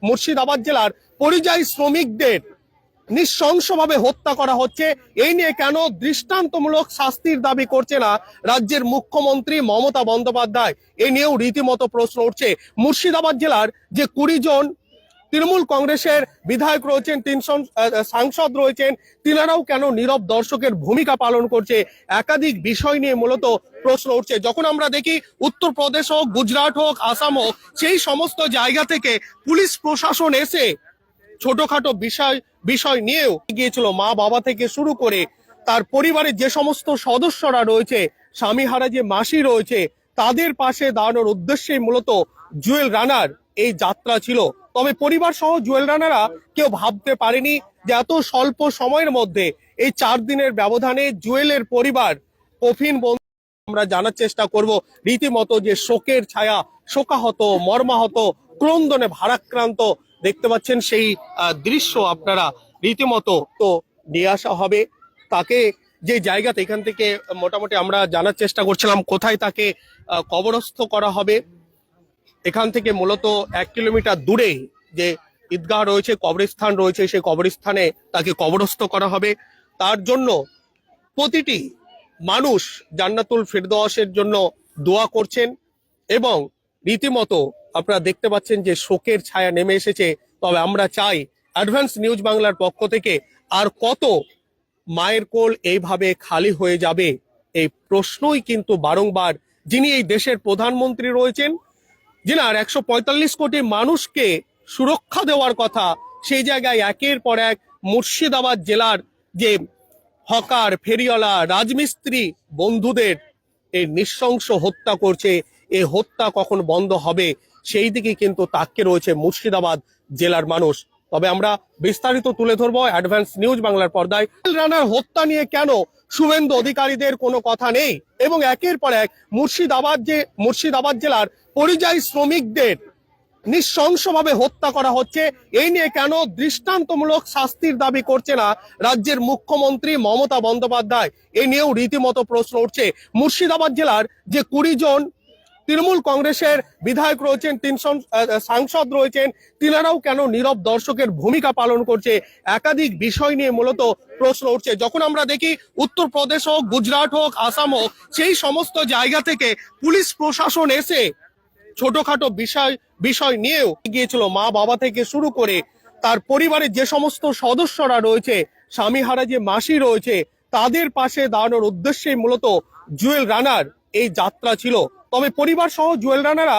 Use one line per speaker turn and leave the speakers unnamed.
মুর্শিদাবাদ জেলার পরিযায়ী শ্রমিকদের নৃশংসভাবে হত্যা করা হচ্ছে, এই নিয়ে কেন দৃষ্টান্তমূলক শাস্তির দাবি করছে না রাজ্যের মুখ্যমন্ত্রী মমতা বন্দ্যোপাধ্যায়? এ নিয়েও রীতিমতো প্রশ্ন উঠছে। মুর্শিদাবাদ জেলার যে 20 জন তৃণমূল কংগ্রেসের বিধায়ক রয়েছেন, 3 সাংসদ রয়েছেন, তিনারাও কেন নীরব দর্শকের ভূমিকা পালন করছে? একাধিক বিষয় নিয়ে মূলত প্রশ্ন উঠছে। যখন আমরা দেখি উত্তরপ্রদেশ হোক, গুজরাট হোক, আসাম হোক, সেই সমস্ত জায়গা থেকে পুলিশ প্রশাসন এসে ছোটখাটো বিষয় নিয়েও গিয়েছিল। মা বাবা থেকে শুরু করে তার পরিবারের যে সমস্ত সদস্যরা রয়েছে, স্বামীহারা যে মাসি রয়েছে, তাদের পাশে দাঁড়ানোর উদ্দেশ্যেই মূলত জুয়েল রানার এই যাত্রা ছিল। তবে পরিবার সহ জুয়েল রানারা কেউ ভাবতে পারেনি যে এত স্বল্প সময়ের মধ্যে এই 4 দিনের ব্যবধানে জুয়েলের পরিবার কফিন বন্ধ। আমরা জানার চেষ্টা করব রীতিমতো যে শোকের ছায়া, শোকাহত, মর্মাহত, ক্রন্দনে ভারাক্রান্ত দেখতে পাচ্ছেন সেই দৃশ্য আপনারা রীতিমতো তো নিয়ে আসা হবে তাকে যে জায়গাতে। এখান থেকে মোটামুটি আমরা জানার চেষ্টা করছিলাম কোথায় তাকে কবরস্থ করা হবে। এখান থেকে মূলত 1 কিলোমিটার দূরে যে ঈদগাহ রয়েছে, কবরস্থান রয়েছে, সেই কবরস্থানে তাকে কবরস্থ করা হবে। তার জন্য প্রতিটি মানুষ জান্নাতুল ফিরদৌসের জন্য দোয়া করছেন এবং রীতিমতো আপনারা দেখতে পাচ্ছেন যে শোকের ছায়া নেমে এসেছে। তবে আমরা চাই অ্যাডভান্স নিউজ বাংলার পক্ষ থেকে আর কত মায়ের কোল এইভাবে খালি হয়ে যাবে, এই প্রশ্নই কিন্তু বারংবার যিনি এই দেশের প্রধানমন্ত্রী রয়েছেন, যিনার 145 কোটি মানুষকে সুরক্ষা দেওয়ার কথা, সেই জায়গায় একের পর এক মুর্শিদাবাদ জেলার যে হকার, ফেরিওয়ালা, রাজমিস্ত্রি বন্ধুদের এই নৃশংস হত্যা করছে। এই হত্যা কখন বন্ধ হবে সেই দিকে কিন্তু তাকিয়ে রয়েছে মুর্শিদাবাদ জেলার মানুষ। তবে আমরা বিস্তারিত তুলে ধরবো অ্যাডভান্স নিউজ বাংলার পর্দায়। রানার হত্যা নিয়ে কেন শুভেন্দু অধিকারীদের কোনো কথা নেই এবং একের পর এক মুর্শিদাবাদ জেলার পরিযায়ী শ্রমিকদের নৃশংসভাবে হত্যা করা হচ্ছে, এই নিয়ে কেন দৃষ্টান্তমূলক শাস্তির দাবি করছে না রাজ্যের মুখ্যমন্ত্রী মমতা বন্দ্যোপাধ্যায়? এ নিয়েও রীতিমতো প্রশ্ন উঠছে। মুর্শিদাবাদ জেলার যে 20 জন তৃণমূল কংগ্রেসের বিধায়ক রয়েছেন, 3 সাংসদ রয়েছেন, তিনারাও কেন নীরব দর্শকের ভূমিকা পালন করছে? একাধিক বিষয় নিয়ে মূলত প্রশ্ন উঠছে। যখন আমরা দেখি উত্তরপ্রদেশ হোক, গুজরাট হোক, আসাম হোক, সেই সমস্ত জায়গা থেকে পুলিশ প্রশাসন এসে ছোটখাটো বিষয় নিয়েও গিয়েছিল। মা বাবা থেকে শুরু করে তার পরিবারের যে সমস্ত সদস্যরা রয়েছে, স্বামীহারা যে মাসি রয়েছে, তাদের পাশে দাঁড়ানোর উদ্দেশ্যেই মূলত জুয়েল রানার এই যাত্রা ছিল। তবে পরিবার সহ জুয়েল রানারা